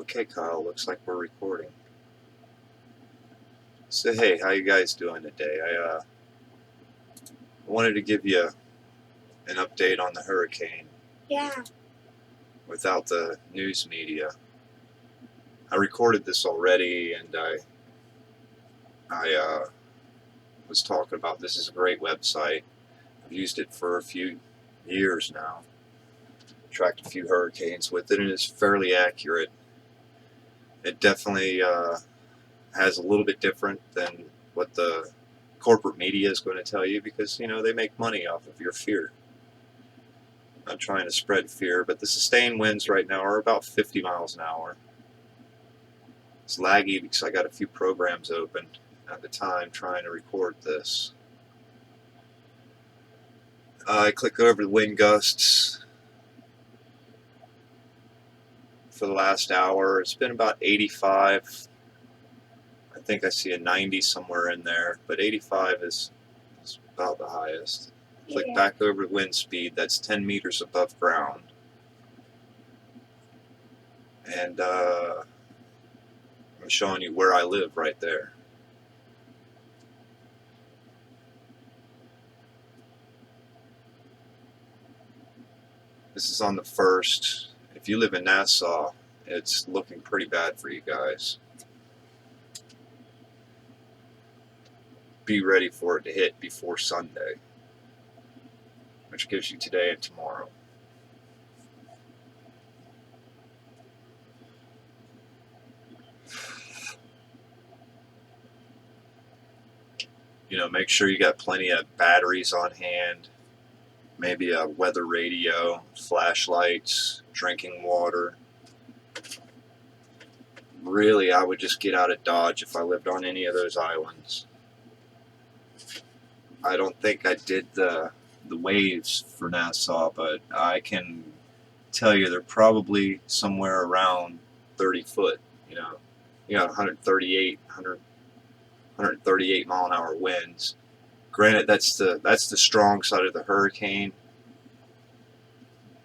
Okay, Kyle, looks like we're recording. So hey, how you guys doing today? I wanted to give you an update on the hurricane. Yeah. Without the news media. I recorded this already, and I was talking about this is a great website. I've used it for a few years now. Tracked a few hurricanes with it, and it's fairly accurate. It definitely has a little bit different than what the corporate media is going to tell you, because they make money off of your fear. I'm not trying to spread fear, but the sustained winds right now are about 50 miles an hour. It's laggy because I got a few programs open at the time trying to record this. I click over the wind gusts for the last hour. It's been about 85. I think I see a 90 somewhere in there, but 85 is about the highest. Click back over wind speed. That's 10 meters above ground. And I'm showing you where I live right there. This is on the 1st. If you live in Nassau, it's looking pretty bad for you guys. Be ready for it to hit before Sunday, which gives you today and tomorrow. Make sure you got plenty of batteries on hand, maybe a weather radio, flashlights, drinking water. Really, I would just get out of Dodge if I lived on any of those islands. I don't think I did the waves for Nassau, but I can tell you they're probably somewhere around 30 foot. You got 138 mile an hour winds. Granted, that's the strong side of the hurricane,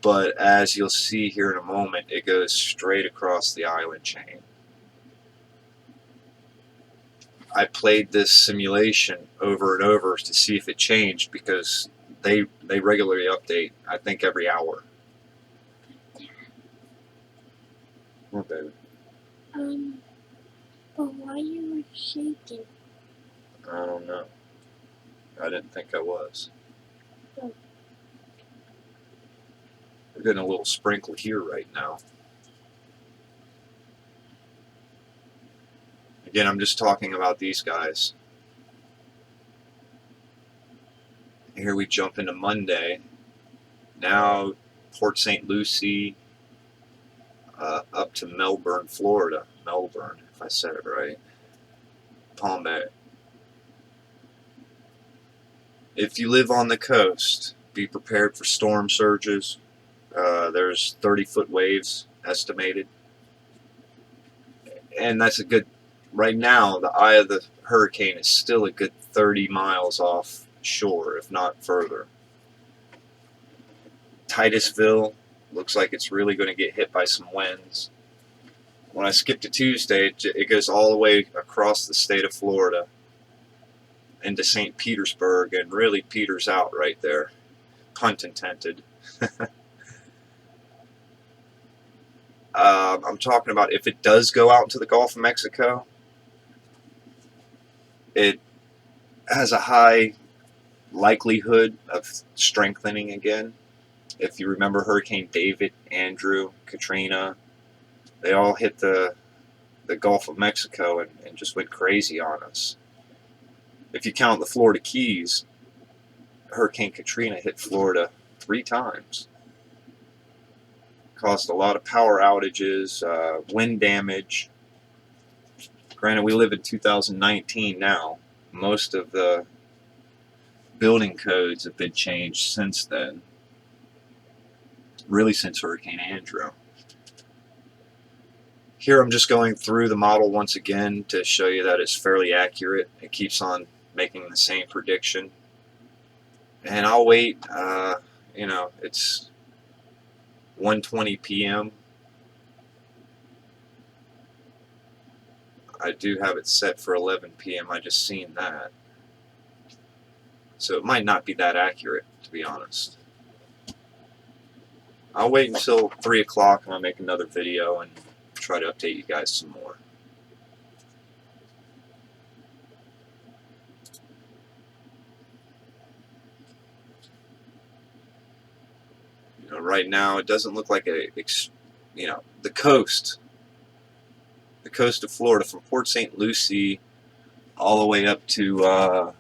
but as you'll see here in a moment, it goes straight across the island chain. I played this simulation over and over to see if it changed, because they regularly update, I think, every hour. Oh, baby. But why you were shaking? I don't know. I didn't think I was. Oh. We're getting a little sprinkle here right now. Again, I'm just talking about these guys. Here we jump into Monday. Now, Port St. Lucie, up to Melbourne, Florida. Melbourne, if I said it right. Palm Bay. If you live on the coast, be prepared for storm surges. There's 30-foot waves estimated. And that's a good... Right now, the eye of the hurricane is still a good 30 miles off shore, if not further. Titusville looks like it's really going to get hit by some winds. When I skip to Tuesday, it goes all the way across the state of Florida into St. Petersburg, and really peters out right there. Pun intended. I'm talking about if it does go out into the Gulf of Mexico, it has a high likelihood of strengthening again. If you remember Hurricane David, Andrew, Katrina, they all hit the Gulf of Mexico and just went crazy on us. If you count the Florida Keys, Hurricane Katrina hit Florida 3 times. Caused a lot of power outages, wind damage. Granted, we live in 2019 now. Most of the building codes have been changed since then. Really since Hurricane Andrew. Here I'm just going through the model once again to show you that it's fairly accurate. It keeps on making the same prediction. And I'll wait, it's 1:20 p.m. I do have it set for 11 p.m. I just seen that. So it might not be that accurate, to be honest. I'll wait until 3 o'clock and I'll make another video and try to update you guys some more. You know, right now it doesn't look like the coast of Florida from Port St. Lucie all the way up to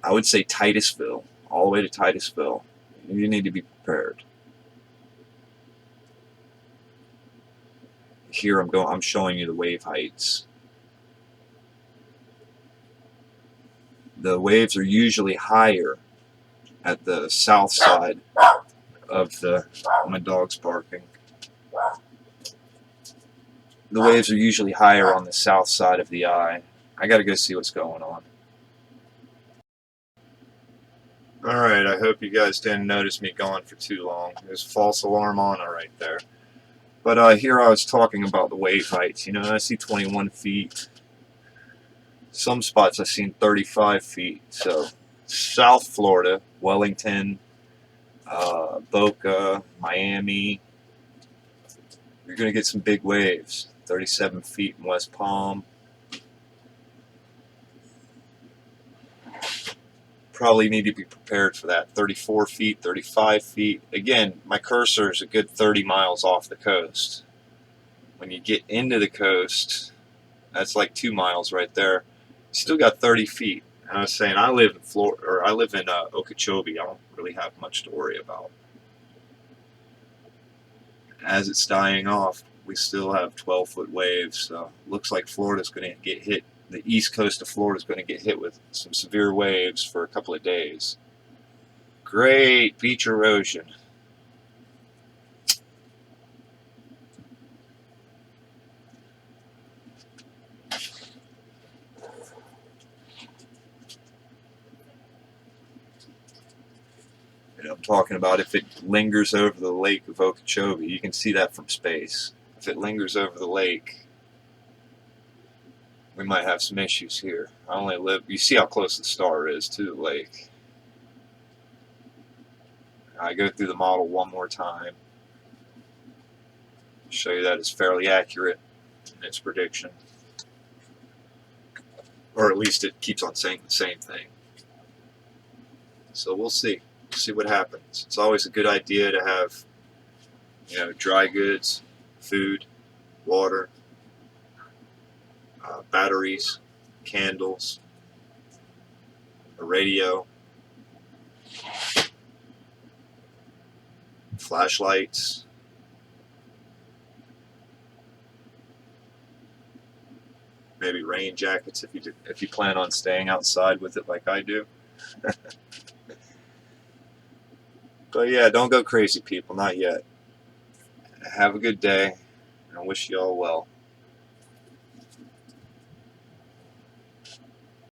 I would say Titusville, all the way to Titusville. You need to be prepared. Here I'm showing you the wave heights. The waves are usually higher at the south side of my dog's barking. The waves are usually higher on the south side of the eye. I gotta go see what's going on. Alright, I hope you guys didn't notice me gone for too long. There's a false alarm on right there. But here I was talking about the wave heights. You know, I see 21 feet. Some spots I've seen 35 feet. So, South Florida, Wellington, Boca, Miami, you're going to get some big waves. 37 feet in West Palm. Probably need to be prepared for that. 34 feet, 35 feet. Again, my cursor is a good 30 miles off the coast. When you get into the coast, that's like 2 miles right there. Still got 30 feet. And I was saying, I live in Florida, or I live in Okeechobee. I don't really have much to worry about. As it's dying off, we still have 12-foot waves. So looks like Florida's going to get hit. The east coast of Florida is going to get hit with some severe waves for a couple of days. Great beach erosion. I'm talking about if it lingers over the lake of Okeechobee. You can see that from space. If it lingers over the lake, we might have some issues here. You see how close the star is to the lake. I go through the model one more time. Show you that it's fairly accurate in its prediction. Or at least it keeps on saying the same thing. So we'll see. We'll see what happens. It's always a good idea to have, dry goods, food, water, batteries, candles, a radio, flashlights, maybe rain jackets if you plan on staying outside with it like I do. But yeah, don't go crazy, people. Not yet. Have a good day, and I wish you all well.